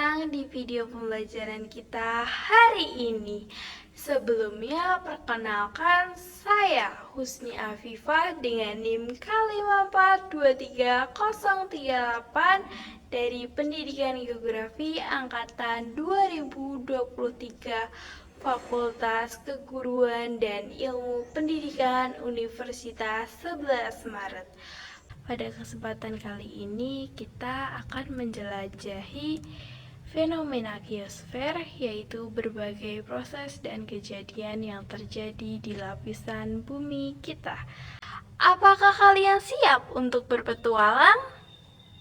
datang di video pembelajaran kita hari ini. Sebelumnya, perkenalkan saya Husni Afifah dengan NIM K5423038 dari Pendidikan Geografi Angkatan 2023 Fakultas Keguruan dan Ilmu Pendidikan Universitas 11 Maret. Pada kesempatan kali ini kita akan menjelajahi fenomena geosfer, yaitu berbagai proses dan kejadian yang terjadi di lapisan bumi kita. Apakah kalian siap untuk berpetualang?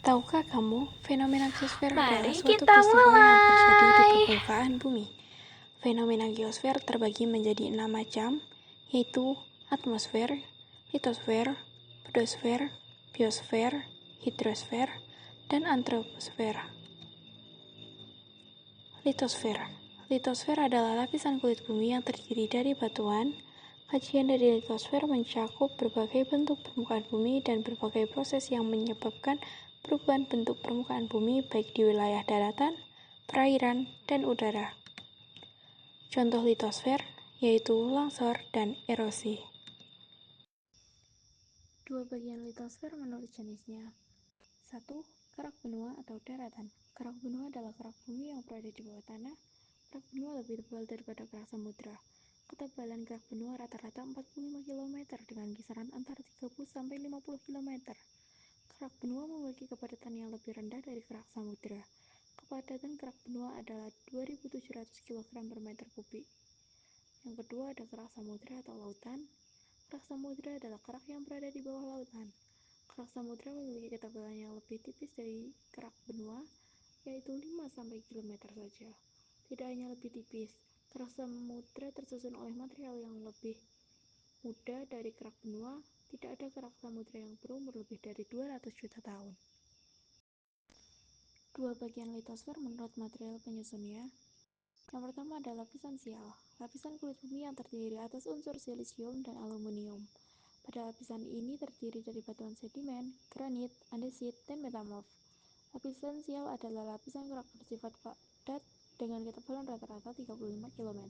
Tahukah kamu, fenomena geosfer adalah Mari suatu kita peristiwa yang terjadi di mulai. permukaan bumi. Fenomena geosfer terbagi menjadi 6 macam, yaitu atmosfer, litosfer, pedosfer, biosfer, hidrosfer, dan antroposfer. Litosfer. Litosfer adalah lapisan kulit bumi yang terdiri dari batuan. Kajian dari litosfer mencakup berbagai bentuk permukaan bumi dan berbagai proses yang menyebabkan perubahan bentuk permukaan bumi baik di wilayah daratan, perairan, dan udara. Contoh litosfer yaitu longsor dan erosi. Dua bagian litosfer menurut jenisnya. 1. Kerak benua atau daratan. Kerak benua adalah kerak bumi yang berada di bawah tanah. Kerak benua lebih tebal daripada kerak samudra. Ketebalan kerak benua rata-rata 45 km dengan kisaran antara 30 sampai 50 km. Kerak benua memiliki kepadatan yang lebih rendah dari kerak samudra. Kepadatan kerak benua adalah 2.700 kg per meter kubik. Yang kedua ada kerak samudra atau lautan. Kerak samudra adalah kerak yang berada di bawah lautan. Kerak samudra memiliki ketebalan yang lebih tipis dari kerak benua, yaitu 5-km saja. Tidak hanya lebih tipis, kerak samudra tersusun oleh material yang lebih muda dari kerak benua. Tidak ada kerak samudra yang berumur lebih dari 200 juta tahun. Dua bagian litosfer menurut material penyusunnya. Yang pertama adalah lapisan sial, lapisan kulit bumi yang terdiri atas unsur silisium dan aluminium. Pada lapisan ini terdiri dari batuan sedimen, granit, andesit, dan metamorf. Lapisan sial adalah lapisan kerak bersifat padat dengan ketebalan rata-rata 35 km.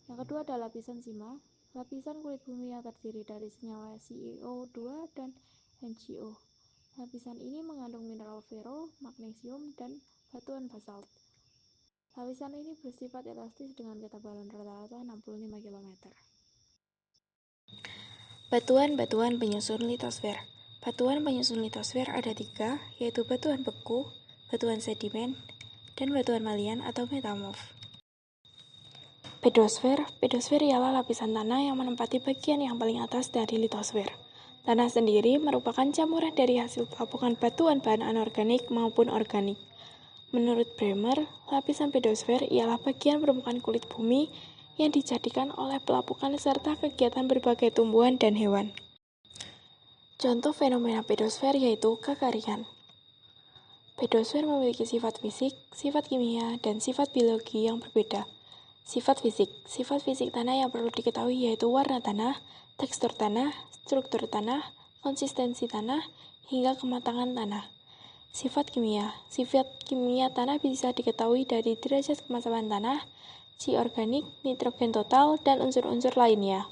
Yang kedua adalah lapisan sima, lapisan kulit bumi yang terdiri dari senyawa CO2 dan MgO. Lapisan ini mengandung mineral fero, magnesium, dan batuan basalt. Lapisan ini bersifat elastis dengan ketebalan rata-rata 65 km. Batuan-batuan penyusun litosfer. Batuan penyusun litosfer ada 3, yaitu batuan beku, batuan sedimen, dan batuan malian atau metamorf. Pedosfer. Pedosfer ialah lapisan tanah yang menempati bagian yang paling atas dari litosfer. Tanah sendiri merupakan campuran dari hasil pelapukan batuan bahan anorganik maupun organik. Menurut Bremer, lapisan pedosfer ialah bagian permukaan kulit bumi yang dijadikan oleh pelapukan serta kegiatan berbagai tumbuhan dan hewan. Contoh fenomena pedosfer yaitu kekeringan. Pedosfer memiliki sifat fisik, sifat kimia, dan sifat biologi yang berbeda. Sifat fisik tanah yang perlu diketahui yaitu warna tanah, tekstur tanah, struktur tanah, konsistensi tanah, hingga kematangan tanah. Sifat kimia tanah bisa diketahui dari derajat kemasalan tanah, C organik, nitrogen total, dan unsur-unsur lainnya.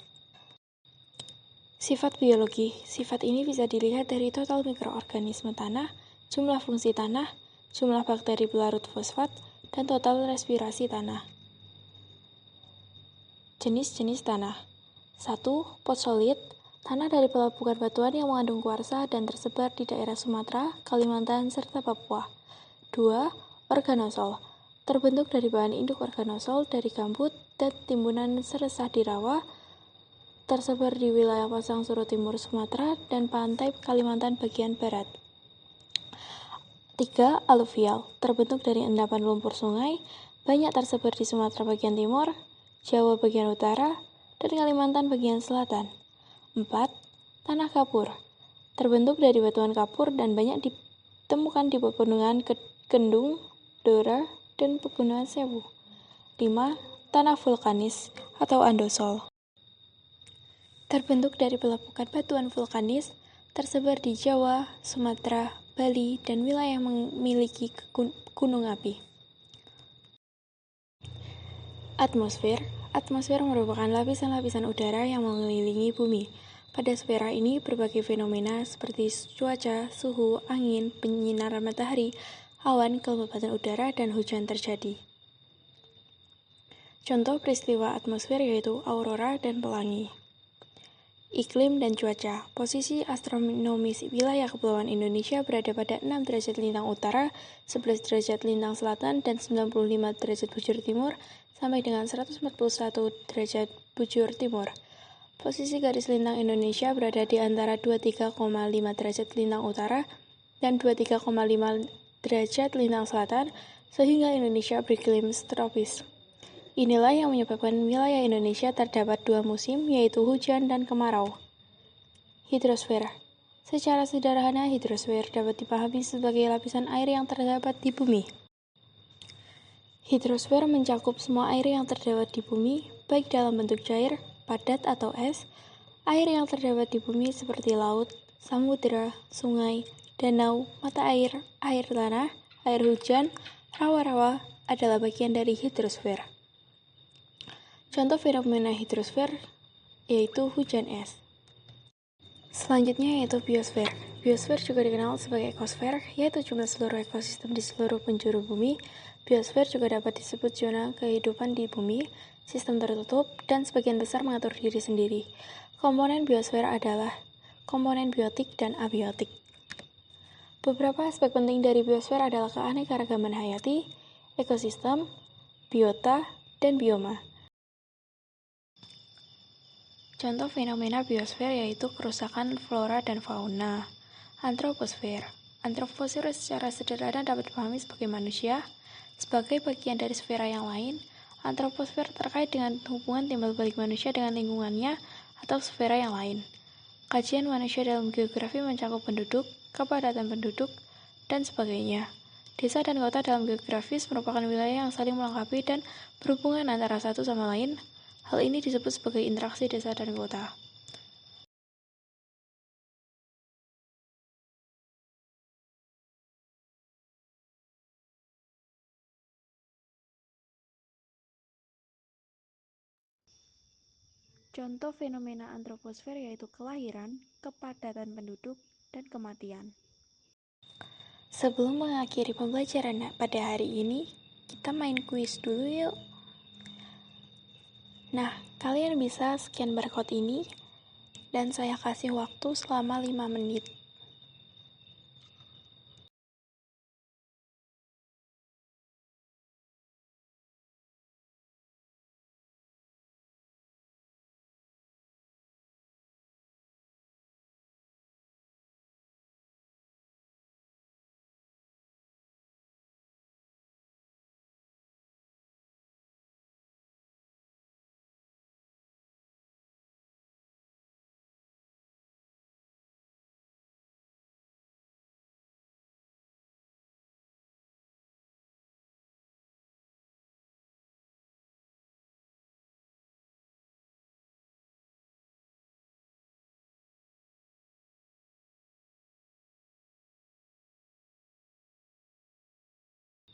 Sifat biologi. Sifat ini bisa dilihat dari total mikroorganisme tanah, jumlah fungsi tanah, jumlah bakteri pelarut fosfat, dan total respirasi tanah. Jenis-jenis tanah. 1. Posolit. Tanah dari pelapukan batuan yang mengandung kuarsa dan tersebar di daerah Sumatera, Kalimantan, serta Papua. 2. Organosol. Terbentuk dari bahan induk organosol dari gambut dan timbunan seresah di rawa, tersebar di wilayah Pasang Surut Timur Sumatera dan pantai Kalimantan bagian barat. 3. Aluvial. Terbentuk dari endapan lumpur sungai, banyak tersebar di Sumatera bagian timur, Jawa bagian utara, dan Kalimantan bagian selatan. 4. Tanah kapur. Terbentuk dari batuan kapur dan banyak ditemukan di pegunungan Kendung, Dora, dan pegunungan Sewu. 5. Tanah vulkanis atau andosol. Terbentuk dari pelapukan batuan vulkanis, tersebar di Jawa, Sumatera, Bali, dan wilayah yang memiliki gunung api. Atmosfer. Atmosfer merupakan lapisan-lapisan udara yang mengelilingi bumi. Pada sfera ini, berbagai fenomena seperti cuaca, suhu, angin, penyinaran matahari, awan, kelembapan udara, dan hujan terjadi. Contoh peristiwa atmosfer yaitu aurora dan pelangi. Iklim dan cuaca. Posisi astronomis wilayah Kepulauan Indonesia berada pada 6 derajat lintang utara, 11 derajat lintang selatan, dan 95 derajat bujur timur, sampai dengan 141 derajat bujur timur. Posisi garis lintang Indonesia berada di antara 23,5 derajat lintang utara dan 23,5 derajat lintang selatan, sehingga Indonesia beriklim tropis. Inilah yang menyebabkan wilayah Indonesia terdapat dua musim, yaitu hujan dan kemarau. Hidrosfer. Secara sederhana, hidrosfer dapat dipahami sebagai lapisan air yang terdapat di bumi. Hidrosfer mencakup semua air yang terdapat di bumi, baik dalam bentuk cair, padat atau es. Air yang terdapat di bumi seperti laut, samudera, sungai, danau, mata air, air tanah, air hujan, rawa-rawa adalah bagian dari hidrosfer. Contoh fenomena hidrosfer yaitu hujan es. Selanjutnya yaitu biosfer. Biosfer juga dikenal sebagai ekosfer, yaitu jumlah seluruh ekosistem di seluruh penjuru bumi. Biosfer juga dapat disebut zona kehidupan di bumi, sistem tertutup, dan sebagian besar mengatur diri sendiri. Komponen biosfer adalah komponen biotik dan abiotik. Beberapa aspek penting dari biosfer adalah keanekaragaman hayati, ekosistem, biota, dan bioma. Contoh fenomena biosfer yaitu kerusakan flora dan fauna. Antroposfer. Antroposfer secara sederhana dapat dipahami sebagai manusia. Sebagai bagian dari sfera yang lain, antroposfer terkait dengan hubungan timbal balik manusia dengan lingkungannya atau sfera yang lain. Kajian manusia dalam geografi mencakup penduduk, kepadatan penduduk, dan sebagainya. Desa dan kota dalam geografis merupakan wilayah yang saling melengkapi dan berhubungan antara satu sama lain. Hal ini disebut sebagai interaksi desa dan kota. Contoh fenomena antroposfer yaitu kelahiran, kepadatan penduduk, dan kematian. Sebelum mengakhiri pembelajaran pada hari ini, kita main kuis dulu yuk. Nah, kalian bisa scan barcode ini dan saya kasih waktu selama 5 menit.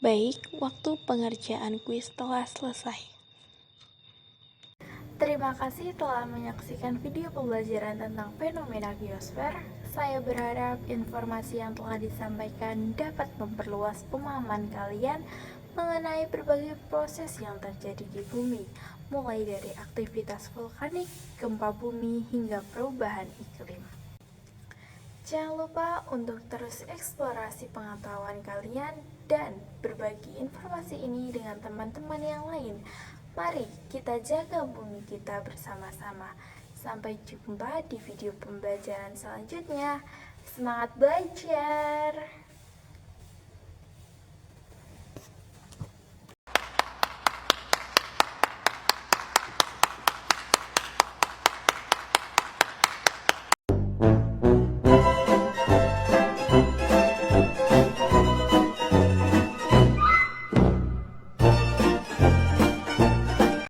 Baik, waktu pengerjaan kuis telah selesai. Terima kasih telah menyaksikan video pembelajaran tentang fenomena biosfer. Saya berharap informasi yang telah disampaikan dapat memperluas pemahaman kalian mengenai berbagai proses yang terjadi di bumi, mulai dari aktivitas vulkanik, gempa bumi, hingga perubahan iklim. Jangan lupa untuk terus eksplorasi pengetahuan kalian dan berbagi informasi ini dengan teman-teman yang lain. Mari kita jaga bumi kita bersama-sama. Sampai jumpa di video pembelajaran selanjutnya. Semangat belajar!